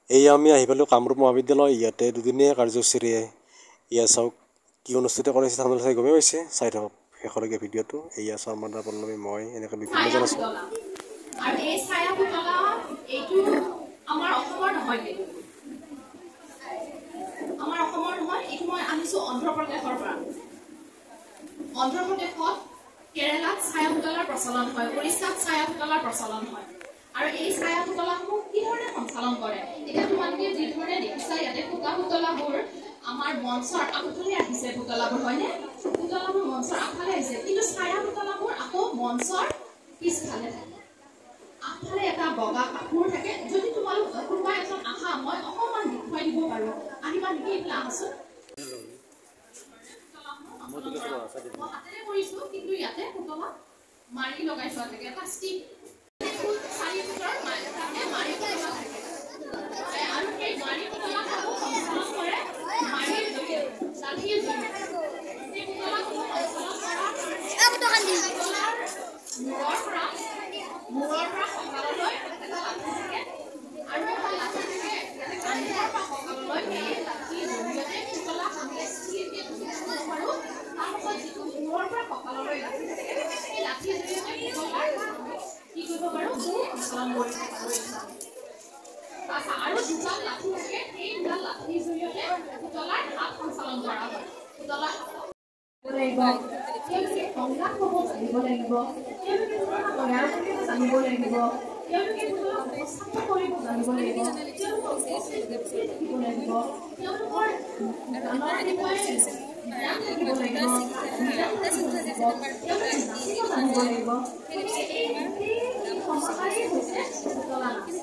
এই আমি আহি পালোঁ কামৰূপ মহাবিদ্যালয়। ইয়াতে দুদিনীয়া কাৰ্যসূচীৰে এয়া চাওক কি অনুষ্ঠিত কৰিছে, আপোনালোকে চাই গমেই পাইছে। চাই থাকক শেষলৈকে ভিডিঅ'টো। এয়া শৰ্মাদা পল্লৱী, মই এনেকৈ বিভিন্নজন আছোঁ। আৰু এই ছায়া পুতলা এইটো আমাৰ অসমৰ নহয়, আমাৰ অসমৰ নহয়, এইটো মই আনিছোঁ অন্ধ্ৰপ্ৰদেশৰ পৰা। অন্ধ্ৰপ্ৰদেশত কেৰেলাত ছায়া পুতলাৰ প্ৰচলন হয়, উৰিষ্যাত ছায়া পুতলাৰ প্ৰচলন হয়। আৰু এই ছায়া পুতলাসমূহ কি ধৰণে সঞ্চালন কৰে? এতিয়া তোমালোকে যি ধৰণে দেখিছা ইয়াতে পুতলাবোৰ আমাৰ মঞ্চৰ আগফালে আহিছে, পুতলাবোৰ হয়নে? পুতলাবোৰ মঞ্চৰ আগফালে আহিছে, কিন্তু ছায়া পুতলাবোৰ আকৌ মঞ্চৰ পিছফালে থাকে। আগফালে এটা বগা কাপোৰ থাকে। যদি তোমালোক কোনোবা এজন আহা, মই অকণমান দেখুৱাই দিব পাৰোঁ। আহিবা নেকি? এইবিলাক আহাচোন। মই হাতেৰে কৰিছোঁ, কিন্তু ইয়াতে পুতলা মাৰি লগাই থোৱা থাকে। এটা ষ্টিক 4 ফুটৰ মাৰি পুতলা থাকে। আৰু সেই মাৰি পুতলাসমূহ সঞ্চালন কৰে মাৰিৰ জৰিয়তে, লাঠিৰ জৰিয়তে। সেই পুতলাসমূহ সঞ্চালন কৰাৰ পুতলাৰ মূৰৰ পৰা কঁকাললৈ এটা লাঠি থাকে, আৰু এটা লাঠি থাকে কান্ধৰ পৰা কঁকাললৈ। এই লাঠিৰ জৰিয়তে পুতলা আমি স্থিৰকৈ ধৰিব পাৰোঁ। তাৰপাছত যিটো মূৰৰ পৰা কঁকাললৈ লাঠি থাকে, সেই লাঠিৰ জৰিয়তে পুতলাৰ কি কৰিব পাৰোঁ? সঞ্চালন কৰি আৰু দুডাল লাঠি থাকে, সেই দুডাল লাঠিৰ জৰিয়তে পুতলাৰ হাত সঞ্চালন কৰা হয়। পুতলা সংঘাত হ'ব জানিব লাগিব, তেওঁলোকে তৈয়াৰ কৰিব জানিব লাগিব, তেওঁলোকে উপস্থাপন কৰিব জানিব লাগিব, তেওঁলোকৰ থাকিব লাগিব, তেওঁলোকৰ গানৰ বিষয়ে জ্ঞান থাকিব লাগিব, তেওঁলোকে নাচিব জানিব লাগিব। গতিকে এই সমস্যাই হৈছে পুতলা নাচ।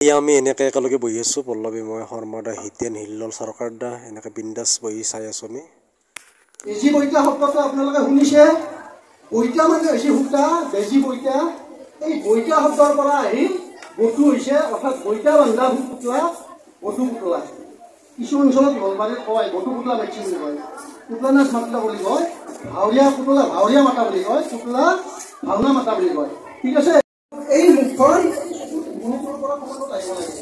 এয়া আমি এনেকৈ একেলগে বহি আছোঁ, পল্লৱী, মই, শৰ্মাদা, হিতেন, হিল্লোল, চৰকাৰ দা, এনেকৈ বিন্দাছ বহি চাই আছোঁ আমি। বেজী বৈতা শব্দটো আপোনালোকে শুনিছে? বৈতা মানে হৈছে সূতা, বেজী বৈতা। এই বৈতা শব্দৰ পৰা আহি বটু হৈছে, অৰ্থাৎ বৈতা বান্ধা পুতলা, বটু পুতলা। কিছু অঞ্চলত নলবাৰীত কয় বটু পুতলা বেছি বুলি কয়। পুতলা নাচ মাতা বুলি কয়, ভাৱৰীয়া পুতলা ভাৱৰীয়া মাতা বুলি কয়, পুতলা ভাওনা মাতা বুলি কয়। ঠিক আছে? এই মুখখন মুখৰ পৰা কমলত আহিব লাগে।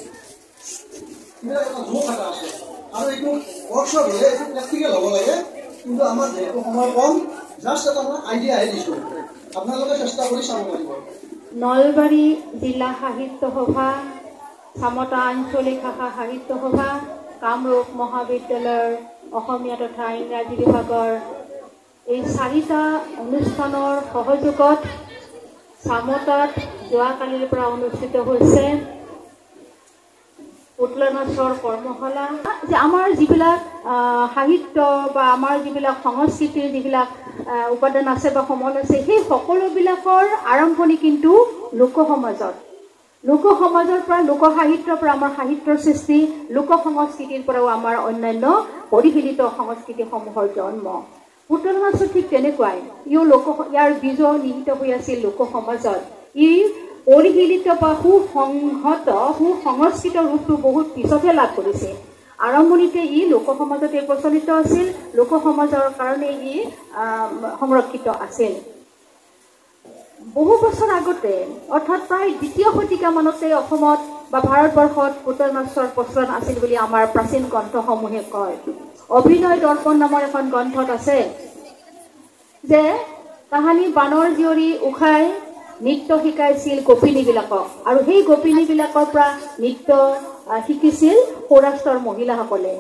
এটা জোখ এটা আছে, আৰু এইটো ৱৰ্কশ্বপ হ'লে এইটো প্ৰেক্টিকেল হ'ব লাগে। কিন্তু আমাৰ যিহেতু সময় কম, জাষ্ট এটা মই আইডিয়াহে দিছোঁ, আপোনালোকে চেষ্টা কৰি চাব পাৰিব। নলবাৰী জিলা সাহিত্য সভা, চামতা আঞ্চলিক ভাষা সাহিত্য সভা, কামৰূপ মহাবিদ্যালয়ৰ অসমীয়া তথা ইংৰাজী বিভাগৰ এই 4টা অনুষ্ঠানৰ সহযোগত চামতাত যোৱাকালিৰ পৰা অনুষ্ঠিত হৈছে পুতলা নাচৰ কৰ্মশালা। যে আমাৰ যিবিলাক সাহিত্য বা আমাৰ যিবিলাক সংস্কৃতিৰ যিবিলাক উপাদান আছে বা সমল আছে, সেই সকলোবিলাকৰ আৰম্ভণি কিন্তু লোকসমাজৰ পৰা, লোকসাহিত্যৰ পৰা আমাৰ সাহিত্যৰ সৃষ্টি, লোক সংস্কৃতিৰ পৰাও আমাৰ অন্যান্য পৰিশীলিত সংস্কৃতিসমূহৰ জন্ম। পুতলা নাচো ঠিক তেনেকুৱাই, ইয়াৰ বীজ নিহিত হৈ আছিল লোক সমাজত। ই পৰিশীলিত বা সুসংস্কৃত ৰূপটো বহুত পিছতহে লাভ কৰিছে। আৰম্ভণিতে ই লোক সমাজতে প্ৰচলিত আছিল, লোক সমাজৰ কাৰণে ই সংৰক্ষিত আছিল। বহু বছৰ আগতে, অৰ্থাৎ প্ৰায় 2য় শতিকা মানতে অসমত বা ভাৰতবৰ্ষত পুতলা নাচৰ প্ৰচলন আছিল বুলি আমাৰ প্ৰাচীন গ্ৰন্থসমূহে কয়। অভিনয় দৰ্পণ নামৰ এখন গ্ৰন্থত আছে যে তাহানি বানৰ জীয়ৰী উষাই নৃত্য শিকাইছিল গোপিনীবিলাকক, আৰু সেই গোপিনীবিলাকৰ পৰা নৃত্য শিকিছিল সৌৰাষ্ট্ৰৰ মহিলাসকলে।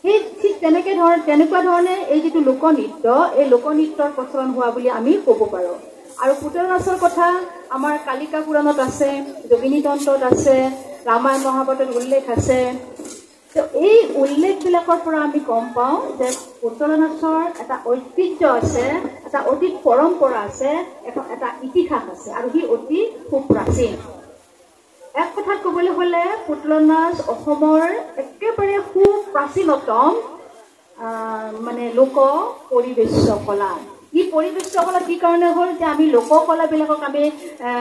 সেই ঠিক তেনেকুৱা ধৰণে এই যিটো লোকনৃত্য, এই লোকনৃত্যৰ প্ৰচলন হোৱা বুলি আমি ক'ব পাৰোঁ। আৰু পুতলা নাচৰ কথা আমাৰ কালিকা পুৰাণত আছে, যোগিনী তন্ত্ৰত আছে, ৰামায়ণ মহাভাৰতত উল্লেখ আছে। তো এই উল্লেখবিলাকৰ পৰা আমি গম পাওঁ যে পুতলা নাচৰ এটা ঐতিহ্য আছে, এটা অতীত পৰম্পৰা আছে, এটা ইতিহাস আছে, আৰু সি অতি সুপ্ৰাচীন। এক কথাত ক'বলৈ হ'লে পুতলা নাচ অসমৰ একেবাৰে সুপ্ৰাচীনতম মানে লোক পৰিবেশ্য কলা। ই পৰিবেশ্য কলা কি কাৰণে হ'ল যে আমি লোককলাবিলাকক আমি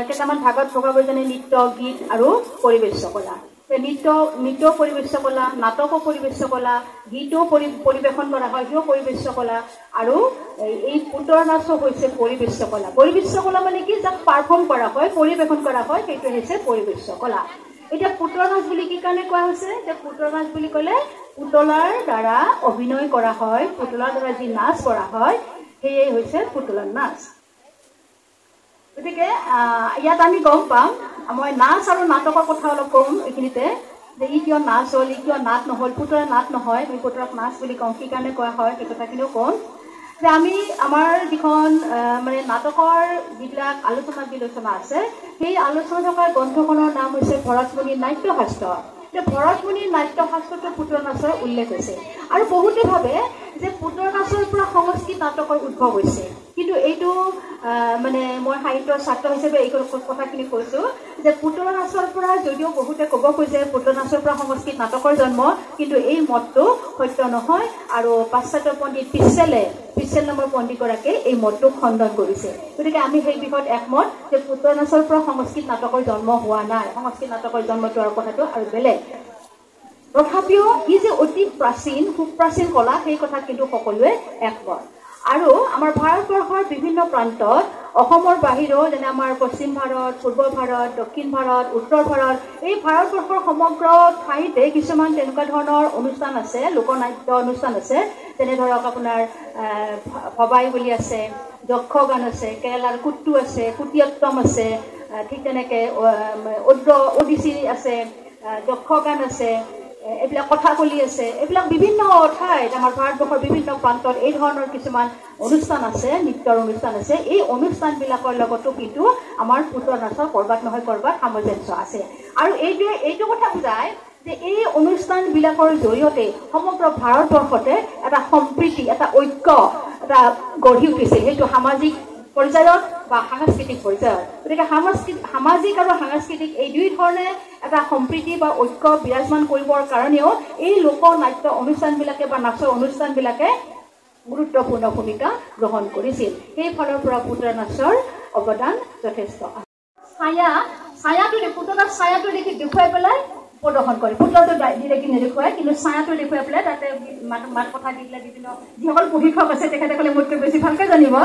কেইটামান ভাগত ভগাব জানে, নৃত্য, গীত আৰু পৰিবেশ্য কলা। নৃত্য পৰিৱেশ কলা, নাটকো পৰিৱেশ কলা, গীতো পৰিৱেশন কৰা হয়, সিও পৰিৱেশ কলা, আৰু এই পুতলা নাচো হৈছে পৰিৱেশ কলা। পৰিৱেশ কলা মানে কি, যাক পাৰফৰ্ম কৰা হয়, পৰিৱেশন কৰা হয়, সেইটো হৈছে পৰিৱেশ কলা। এতিয়া পুতলা নাচ বুলি কি কাৰণে কোৱা হৈছে? যে পুতলা নাচ বুলি ক'লে পুতলাৰ দ্বাৰা অভিনয় কৰা হয়, পুতলাৰ দ্বাৰা যি নাচ কৰা হয়, সেয়ে হৈছে পুতলাৰ নাচ। গতিকে ইয়াত আমি গম পাম, মই নাচ আৰু নাটকৰ কথা অলপ ক'ম এইখিনিতে, যে ই কিয় নাচ হ'ল, ই কিয় নাট নহ'ল, পুতলা নাট নহয়, আমি পুতলাক নাচ বুলি কওঁ, কি কাৰণে কোৱা হয় সেই কথাখিনিও ক'ম। যে আমি আমাৰ যিখন মানে নাটকৰ যিবিলাক আলোচনা বিলোচনা আছে, সেই আলোচনা থকা গ্ৰন্থখনৰ নাম হৈছে ভৰতমুনিৰ নাট্যশাস্ত্ৰ। ভৰতমুনিৰ নাট্যশাস্ত্ৰটো পুতলা নাচৰ উল্লেখ হৈছে, আৰু বহুতে ভাবে যে পুতলা নাচৰ পৰা সংস্কৃত নাটকৰ উদ্ভৱ হৈছে, কিন্তু এইটো মানে মই সাহিত্যৰ ছাত্ৰ হিচাপে এই কথাখিনি কৈছো যে পুতলা নাচৰ পৰা যদিও বহুতে ক'ব খোজে পুতলা নাচৰ পৰা সংস্কৃত নাটকৰ জন্ম, কিন্তু এই মতটো সত্য নহয়। আৰু পাশ্চাত্য পণ্ডিত পিছেল নামৰ পণ্ডিতগৰাকীয়ে এই মতটো খণ্ডন কৰিছে। গতিকে আমি সেই বিষয়ত একমত যে পুতলা নাচৰ পৰা সংস্কৃত নাটকৰ জন্ম হোৱা নাই, সংস্কৃত নাটকৰ জন্মটো আৰু কথাটো আৰু বেলেগ। তথাপিও ই যে অতি প্ৰাচীন, সুপ্ৰাচীন কলা, সেই কথা কিন্তু সকলোৱে একমত। আৰু আমাৰ ভাৰতবৰ্ষৰ বিভিন্ন প্ৰান্তত, অসমৰ বাহিৰেও, যেনে আমাৰ পশ্চিম ভাৰত, পূৰ্ব ভাৰত, দক্ষিণ ভাৰত, উত্তৰ ভাৰত, এই ভাৰতবৰ্ষৰ সমগ্ৰ ঠাইতে কিছুমান তেনেকুৱা ধৰণৰ অনুষ্ঠান আছে, লোকনাট্য অনুষ্ঠান আছে। যেনে ধৰক আপোনাৰ ভবাই বুলি আছে, যক্ষ গান আছে, কেৰেলাৰ কুট্টু আছে, কুটিয়ত্তম আছে, ঠিক তেনেকে ওডিচি আছে, যক্ষ গান আছে, এইবিলাক কথাকলি আছে, এইবিলাক বিভিন্ন ঠাইত আমাৰ ভাৰতবৰ্ষৰ বিভিন্ন প্ৰান্তত এই ধৰণৰ কিছুমান অনুষ্ঠান আছে, নৃত্যৰ অনুষ্ঠান আছে। এই অনুষ্ঠানবিলাকৰ লগতো কিন্তু আমাৰ পুতলা নাচৰ ক'ৰবাত নহয় ক'ৰবাত সামঞ্জস্য আছে। আৰু এইটো কথা বুজায় যে এই অনুষ্ঠানবিলাকৰ জৰিয়তে সমগ্ৰ ভাৰতবৰ্ষতে এটা সম্প্ৰীতি, এটা ঐক্য এটা গঢ়ি উঠিছিল, সেইটো সামাজিক পৰ্যায়ত বা সাংস্কৃতিক পৰ্যায়ত। গতিকে সামাজিক আৰু সাংস্কৃতিক এই দুই ধৰণে এটা সম্প্ৰীতি বা ঐক্য বিৰাজমান কৰিবৰ কাৰণেও এই লোকনাট্য অনুষ্ঠানবিলাকে বা নাচৰ অনুষ্ঠানবিলাকে গুৰুত্বপূৰ্ণ ভূমিকা গ্ৰহণ কৰিছিল। সেই ফালৰ পৰা পুতলা নাচৰ অৱদান যথেষ্ট। পুতলাৰ ছায়াটো দেখুৱাই পেলাই প্ৰদৰ্শন কৰে। পুতলাটো ডিৰেক্টলি নেদেখুৱাই, কিন্তু ছায়াটো দেখুৱাই পেলাই তাতে মাত কথা দি পেলাই বিভিন্ন যিসকল প্ৰশিক্ষক আছে তেখেতসকলে মোতকৈ বেছি ভালকৈ জানিব,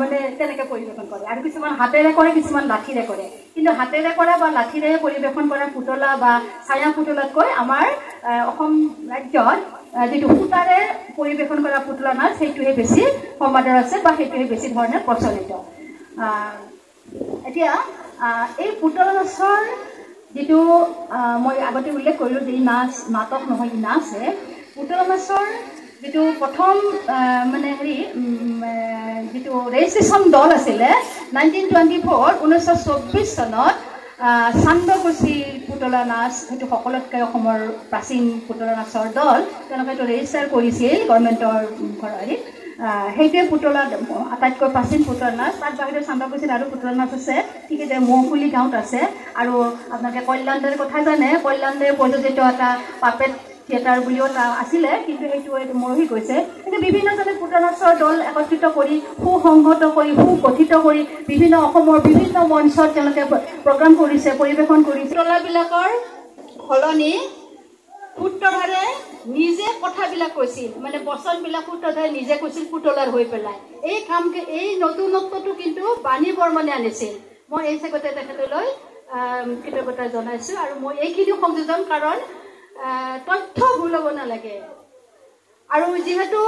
মানে তেনেকৈ পৰিৱেশন কৰে। আৰু কিছুমান হাতেৰে কৰে, কিছুমান লাঠিৰে কৰে। কিন্তু হাতেৰে কৰা বা লাঠিৰে পৰিৱেশন কৰা পুতলা বা ছায়া পুতলাতকৈ আমাৰ অসম ৰাজ্যত যিটো সূতাৰে পৰিৱেশন কৰা পুতলা নাচ, সেইটোহে বেছি সমাদৰ আছে বা সেইটোহে বেছি ধৰণে প্ৰচলিত। এতিয়া এই পুতলা নাচৰ যিটো মই আগতে উল্লেখ কৰিলোঁ যে ই নাটক নহয়, ই নাচহে। পুতলা নাচৰ যিটো প্ৰথম মানে যিটো ৰেজিষ্ট্ৰেশ্যন দল আছিলে 1924 চনত চান্দকুছি পুতলা নাচ, সেইটো সকলোতকৈ অসমৰ প্ৰাচীন পুতলা নাচৰ দল, তেওঁলোকে এইটো ৰেজিষ্টাৰ কৰিছিল গভৰ্ণমেণ্টৰ হেৰিত। সেইটোৱে পুতলা আটাইতকৈ প্ৰাচীন পুতলা নাচ। তাত বাহিৰে চান্দকুছিত আৰু পুতলা নাচ আছে, ঠিক আছে, মৌকুলি গাঁৱত আছে। আৰু আপোনালোকে কল্যাণদাৰ কথা জানে, কল্যাণদাৰ প্ৰযোজিত এটা পাপেট থিয়েটাৰ বুলিও এটা আছিলে, কিন্তু সেইটো মৰহি গৈছে। কিন্তু বিভিন্নজনে পুতলা নাচৰ দল একত্ৰিত কৰি, সুসংহত কৰি, সুগঠিত কৰি বিভিন্ন অসমৰ বিভিন্ন মঞ্চত তেওঁলোকে প্ৰগ্ৰাম কৰিছে, পৰিৱেশন কৰিছে। পুতলাবিলাকৰ সলনি সূত্ৰধাৰে নিজে কথাবিলাক কৈছিল, মানে বচনবিলাক সূত্ৰধাৰে নিজে কৈছিল পুতলাৰ হৈ পেলাই। এই নতুনত্বটো কিন্তু বাণী বৰ্মনে আনিছিল। মই এই চেগতে তেখেতলৈ কৃতজ্ঞতা জনাইছোঁ। আৰু মই এইখিনি সংযোজন, কাৰণ তথ্য ভুল হ'ব নালাগে। আৰু যিহেতু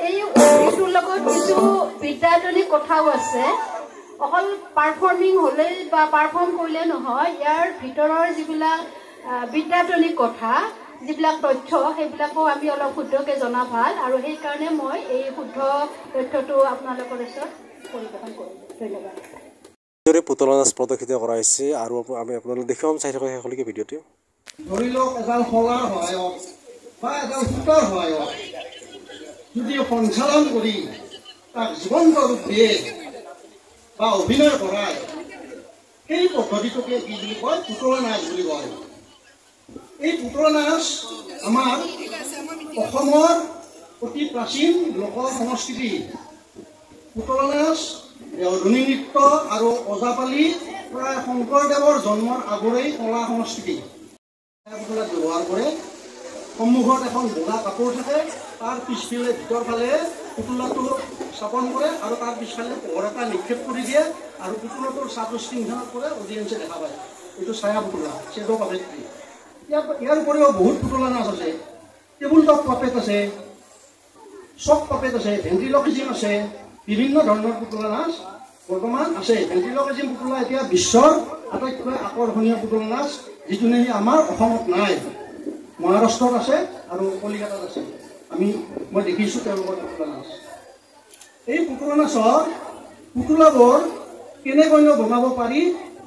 এইটোৰ লগত কিছু বিদ্যায়তনিক কথাও আছে, অকল পাৰফৰ্মিং হ'লেই বা পাৰফৰ্ম কৰিলে নহয়, ইয়াৰ ভিতৰৰ যিবিলাক বিদ্যায়তনিক কথা, যিবিলাক তথ্য, সেইবিলাকো আমি অলপ শুদ্ধকৈ জনা ভাল। আৰু সেইকাৰণে মই এই শুদ্ধ তথ্যটো আপোনালোকৰ ওচৰত পৰিৱেশন কৰিম। ধন্যবাদ। পুতলা নাচ প্ৰদৰ্শিত কৰা হৈছে, আৰু আমি আপোনালোকে দেখুৱাম, চাই থকা শেষলৈকে ভিডিঅ'টো। ধৰি লওক এডাল শলাৰ সহায়ত বা এডাল সূতাৰ সহায়ত যদি সঞ্চালন কৰি তাক জীৱন্ত ৰূপ দিয়ে বা অভিনয় কৰায়, সেই পদ্ধতিটোকে কি বুলি কয়? পুতলা নাচ বুলি কয়। এই পুতলা নাচ আমাৰ অসমৰ অতি প্ৰাচীন লোক সংস্কৃতি। পুতলা নাচ দেওধনী নৃত্য আৰু ওজাপালি প্ৰায় শংকৰদেৱৰ জন্মৰ আগৰেই কলা সংস্কৃতি পুতলাত ব্যৱহাৰ কৰে। সন্মুখত এখন বগা কাপোৰ থাকে, তাৰ পিছফালে ভিতৰ ফালে পুতলাটো স্থাপন কৰে আৰু তাৰ পিছফালে পোহৰ এটা নিক্ষেপ কৰি দিয়ে আৰু পুতলাটোৰ চাটো স্ক্ৰীণখনত কৰে, অডিয়েঞ্চে দেখা পায়। এইটো ছায়া পুতলা, শ্বেডো পাপেট্ৰি। ইয়াৰ উপৰিও বহুত পুতলা নাচ আছে। টেবুল টপ পাপেট আছে, চক পাপেট আছে, ভেন্ট্ৰিলকিজিম আছে, বিভিন্ন ধৰণৰ পুতলা নাচ বৰ্তমান আছে। ভেন্ট্ৰিলকিজিম পুতলা এতিয়া বিশ্বৰ আটাইতকৈ আকৰ্ষণীয় পুতলা নাচ, যিটো নেকি আমাৰ অসমত নাই। মহাৰাষ্ট্ৰত আছে আৰু কলিকতাত আছে। মই দেখিছোঁ তেওঁলোকৰ পুতলা নাচ। এই পুতলা নাচৰ পুতলাবোৰ কেনেকৈনো বনাব পাৰি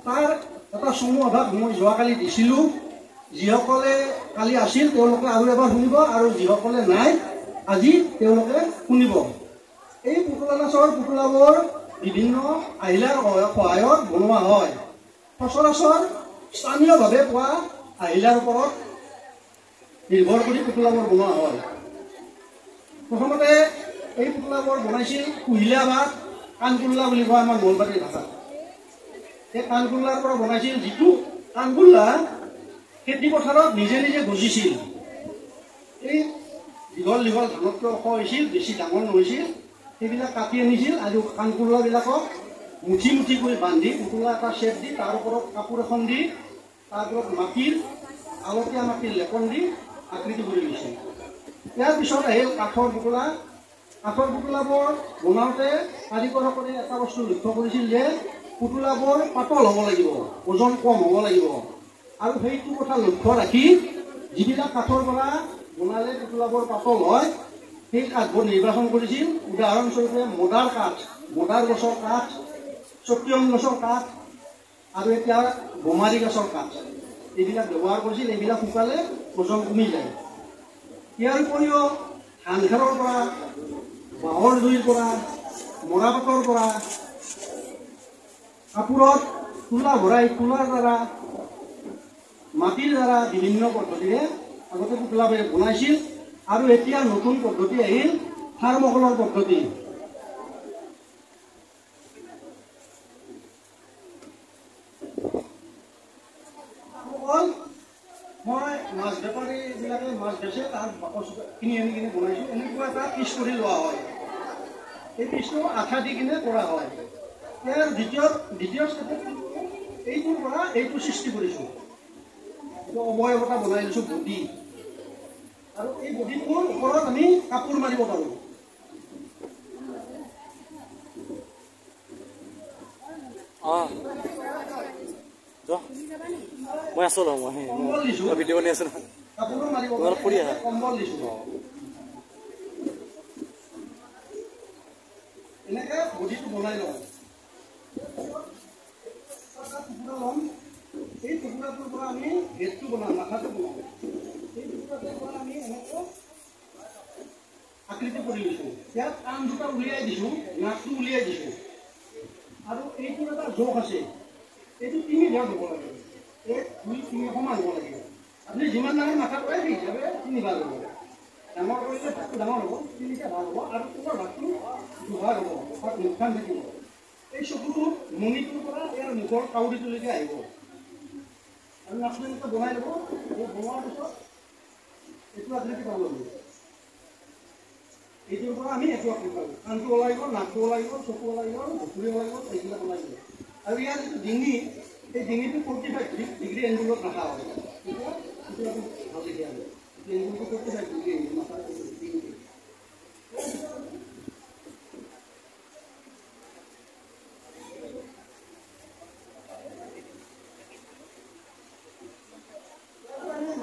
তাৰ এটা চমু আভাস মই যোৱাকালি দিছিলোঁ। যিসকলে কালি আছিল তেওঁলোকে আৰু এবাৰ শুনিব, আৰু যিসকলে নাই আজি তেওঁলোকে শুনিব। এই পুতলা নাচৰ পুতলাবোৰ বিভিন্ন আহিলাৰ সহায়ত বনোৱা হয়। সচৰাচৰ স্থানীয়ভাৱে পোৱা আহিলাৰ ওপৰত নিৰ্ভৰ কৰি পুতলাবোৰ বনোৱা হয়। প্ৰথমতে এই পুতলাবোৰ বনাইছিল কুহিলা বা কাণকুল্লা বুলি কোৱা আমাৰ নলবাৰীৰ ভাষাত। এই কাণকুল্লাৰ পৰা বনাইছিল, যিটো কাণকুল্লা খেতি পথাৰত নিজে নিজে গজিছিল। এই দীঘল দীঘল ধানতকৈ ওখ হৈছিল, বেছি ডাঙৰ নহৈছিল। সেইবিলাক কাটি আনিছিল আৰু কাণকুল্লাবিলাকক মুঠি মুঠি কৰি বান্ধি পুতলা এটা শ্বেপ দি তাৰ ওপৰত কাপোৰ এখন দি তাৰ ওপৰত আলতীয়া মাটিৰ লেপন দি আকৃতি কৰি লৈছিল। ইয়াৰ পিছত আহিল কাঠৰ পুতলা। কাঠৰ পুতলাবোৰ বনাওঁতে কাৰিকৰসকলে এটা বস্তু লক্ষ্য কৰিছিল যে পুতলাবোৰ পাতল হ'ব লাগিব, ওজন কম হ'ব লাগিব। আৰু সেইটো কথা লক্ষ্য ৰাখি যিবিলাক কাঠৰ পৰা বনালে পুতলাবোৰ পাতল হয়, সেই কাঠবোৰ নিৰ্বাচন কৰিছিল। উদাহৰণস্বৰূপে মদাৰ কাঠ, মদাৰ গছৰ কাঠ, চটিয়ম গছৰ কাঠ আৰু এতিয়া গমাৰি গছৰ কাঠ, এইবিলাক ব্যৱহাৰ কৰিছিল। এইবিলাক শুকালে ওজন কমি যায়। ইয়াৰ উপৰিও ধান খেৰৰ পৰা, বাঁহৰ জুইৰ পৰা, মৰাপাটৰ পৰা কাপোৰত তুলা ভৰাই তুলাৰ দ্বাৰা, মাটিৰ দ্বাৰা বিভিন্ন পদ্ধতিৰে আগতে পুতলাবোৰ বনাইছিল। আৰু এতিয়া নতুন পদ্ধতি আহিল থাৰ্মকলৰ পদ্ধতি। মই মাছ বেপাৰীবিলাকে মাছ বেচে, তাৰ বাকচ কিনি আনি কিনে বনাইছোঁ। এনেকুৱা এটা পিচ কৰি লোৱা হয়। এই পিচটো আঠা দি কিনে কৰা হয়। ইয়াৰ দ্বিতীয় ষ্টেপত এইটোৰ পৰা এইটো সৃষ্টি কৰিছোঁ। অৱয়ব এটা বনাই লৈছোঁ, বডি। আৰু এই বডিটোৰ ওপৰত আমি কাপোৰ মাৰিব পাৰোঁ। মই আছোঁ মই ভিডিঅ' বনাই আছোঁ নহয়। কাপোৰো মাৰিব অলপ ফুৰি আহা। কম্বল দিছোঁ। এনেকৈ বডিটো বনাই লওঁ। টুকুৰা ল'ম। এই টুকুৰাটোৰ পৰা আমি হেডটো বনাম, মাথাটো বনাম। এই টুকুৰাটোৰ পৰা আমি এনেকৈ আকৃতি কৰি লৈছোঁ। ইয়াত কাণ দুটা উলিয়াই দিছোঁ, নাকটো উলিয়াই দিছোঁ। আৰু এইটোৰ এটা জোখ আছে, এইটো 3 ভাগ হ'ব লাগে। 1, 2, 3 সমান হ'ব লাগে। আপুনি যিমান ডাঙৰ মাথা কৰে সেই হিচাপে 3 ভাগ হ'ব। ডাঙৰ কৰিলে ভাগটো ডাঙৰ হ'ব, 3টা ভাগ হ'ব। আৰু তলৰ ভাগটো 2 ভাগ হ'ব, অৰ্থাৎ মুখখন থাকিব। এই চকুটো মণিটোৰ পৰা ইয়াৰ মুখৰ কাউৰীটোলৈকে আহিব। আৰু নাকটো এনেকৈ বনাই ল'ব। এই বনোৱাৰ পিছত এইটো আকৃতি পাব লাগিব। এইটোৰ পৰা আমি এইটো আকৃতি পালোঁ। কাণটো ওলাই গ'ল, নাকটো ওলাই গ'ল, চকু ওলাই গ'ল, ভুঁকুৰি ওলাই গ'ল, এইবিলাক ওলাই গ'ল। আৰু ইয়াৰ যিটো ডিঙি, এই ডিঙিটো 45 ডিগ্ৰী এংগুলত ৰখা হয়। এতিয়া এইটো ভাল দেখি আহে। এংগুলটো 45 ডিগ্ৰী এংগুল মাথাৰ ডিঙিটো।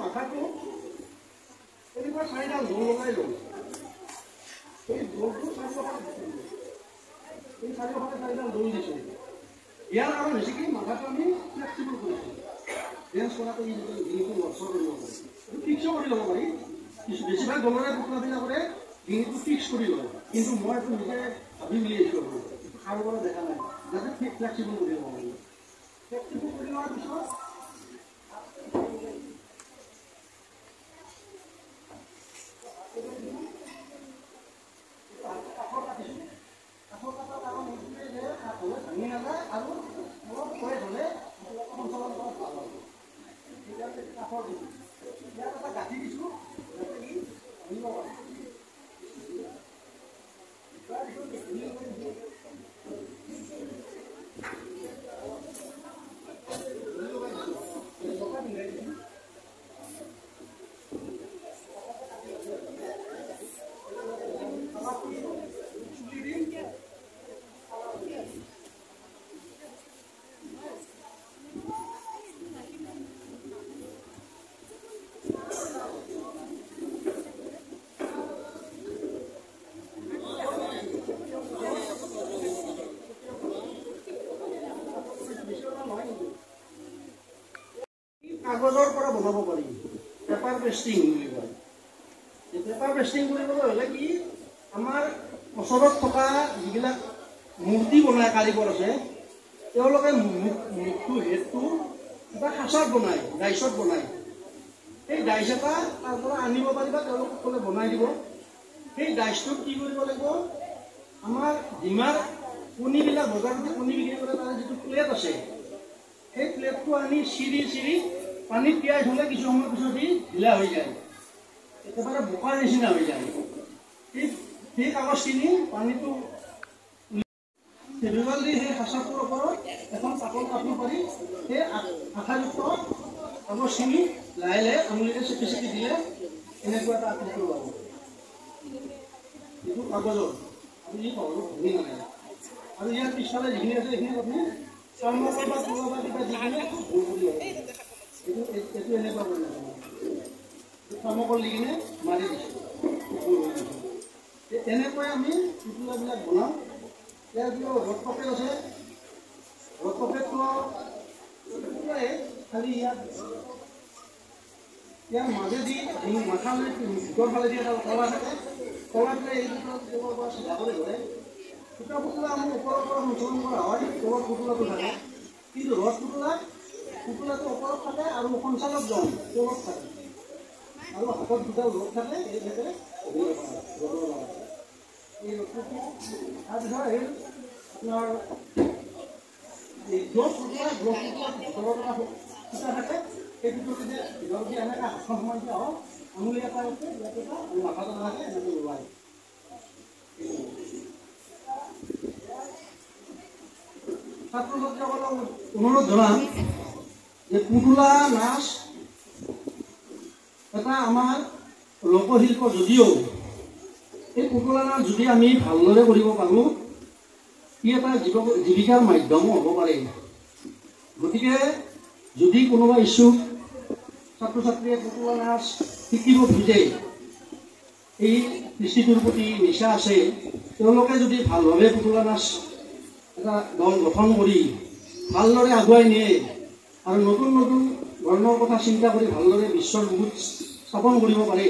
মাথাটো এনেকুৱা 4ডাল জোৰ লগাই লওঁ। এই জোৰটো 4ডাল জোৰ দিছোঁ। ইয়াৰ কাৰণ হৈছে কি, মাথাটো আমি ফ্লেক্সিবল কৰিছোঁ। ডেন্স কৰাটো ডিঙিটো লৰচৰ কৰিব পাৰি, ফিক্সো কৰি ল'ব পাৰি। বেছিভাগ দলৰে পুতলাবিলাকৰে ডিঙিটো ফিক্স কৰি লয়, কিন্তু মই এইটো নিজে ভাবি উলিয়াইছোঁ। আৰু কাৰোবাৰ দেখা নাই, যাতে ফ্লেক্সিবল কৰি ল'ব পাৰি। ফ্লেক্সিবল কৰি লোৱাৰ পিছত কাঠৰ কাটাৰ কাৰণ এইটোৱে যে কাঠ হ'লে ভাঙি নাযায় আৰু অলপ কয় হ'লে কাগজৰ পৰা বনাব পাৰি পেপাৰ পেষ্টিং বুলি কয়। পেপাৰ পেষ্টিং কৰিবলৈ হ'লে কি আমাৰ ওচৰত থকা যিবিলাক মূৰ্তি বনাই কাৰিকৰ আছে তেওঁলোকে মুখটো হেডটো কিবা সাঁচত বনায়, ডাইচত বনায়। সেই ডাইচ এটা তাৰ পৰা আনিব পাৰিবা, তেওঁলোকক ক'লে বনাই দিব। সেই ডাইচটোত কি কৰিব লাগিব, আমাৰ ডিমাৰ কণীবিলাক বজাৰত কণী বিক্ৰী কৰে তাৰ যিটো প্লেট আছে সেই প্লেটটো আনি চিৰি পানীত তিয়াই থ'লে কিছু সময়ৰ পিছত ঢিলা হৈ যায়, একেবাৰে বোকাৰ নিচিনা হৈ যায়। সেই কাগজখিনি পানীটো ফেভিকল দি সেই সাঁচাটোৰ ওপৰত এখন পাতল কাপোৰ পাৰি সেই আঠাযুক্ত কাগজখিনি লাহে লাহে আঙুলিৰে চেপি চেপি দিলে এনেকুৱা এটা আকৃতি পাব। এইটো কাগজৰ আপুনি কাগজত ভাঙি নালাগে। আৰু ইয়াৰ পিছফালে যিখিনি আছে সেইখিনি আপুনি চামুচৰ বা কিবা বা কিবা দি কিনে ভুল কৰি ল'ব। এইটো এনেকুৱা কৰি ল'ব, চামুকল দি কিনে মাৰি দিছোঁ। এনেকৈ আমি পুতলাবিলাক বনাওঁ। ইয়াৰ যিটো ৰড পকেট আছে, ৰড পকেটটো খালি ইয়াৰ মাজেদি মাথালৈ ভিতৰ ফালেদি এটা কলা থাকে, কলাটোৱে এই দুটাৰ পৰা চিধা কৰি ধৰে। দুটা পুতলা আমি ওপৰৰ পৰা সংশোধন কৰা হয়, তলত পুতলাটো থাকে। কিন্তু ৰড পুতলাটো ওপৰত থাকে আৰু সঞ্চালক জন তলত থাকে আৰু হাতত দুটা ৰড থাকে। এইভাগে এই ৰডটো তাৰপিছত আহিল আপোনাৰ গ্ল'ভ পুতলা ভিতৰত এটা সূতা থাকে। সেই ভিতৰতে ভিতৰত দি এনেকৈ হাতখন সোমাই দিয়া হয়, আঙুলি এটা আছে ইয়াত এটা আৰু মাথাটো নালাগে এনেকৈ ওলায়। ছাত্ৰ ছাত্ৰীসকলক অনুৰোধ জনাম যে পুতলা নাচ এটা আমাৰ লোকশিল্প, যদিও এই পুতলা নাচ যদি আমি ভালদৰে কৰিব পাৰোঁ ই এটা জীৱিকাৰ মাধ্যমো হ'ব পাৰে। গতিকে যদি কোনোবা ইচ্ছুক ছাত্ৰ ছাত্ৰীয়ে পুতলা নাচ শিকিব খোজে, এই কৃষ্টিটোৰ প্ৰতি নিচা আছে, তেওঁলোকে যদি ভালভাৱে পুতলা নাচ এটা দল গঠন কৰি ভালদৰে আগুৱাই নিয়ে আৰু নতুন নতুন ধৰণৰ কথা চিন্তা কৰি ভালদৰে বিশ্বৰ বুকুত স্থাপন কৰিব পাৰে,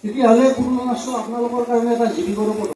তেতিয়াহ'লে পুতলা নাচটো আপোনালোকৰ কাৰণে এটা জীৱিকাৰ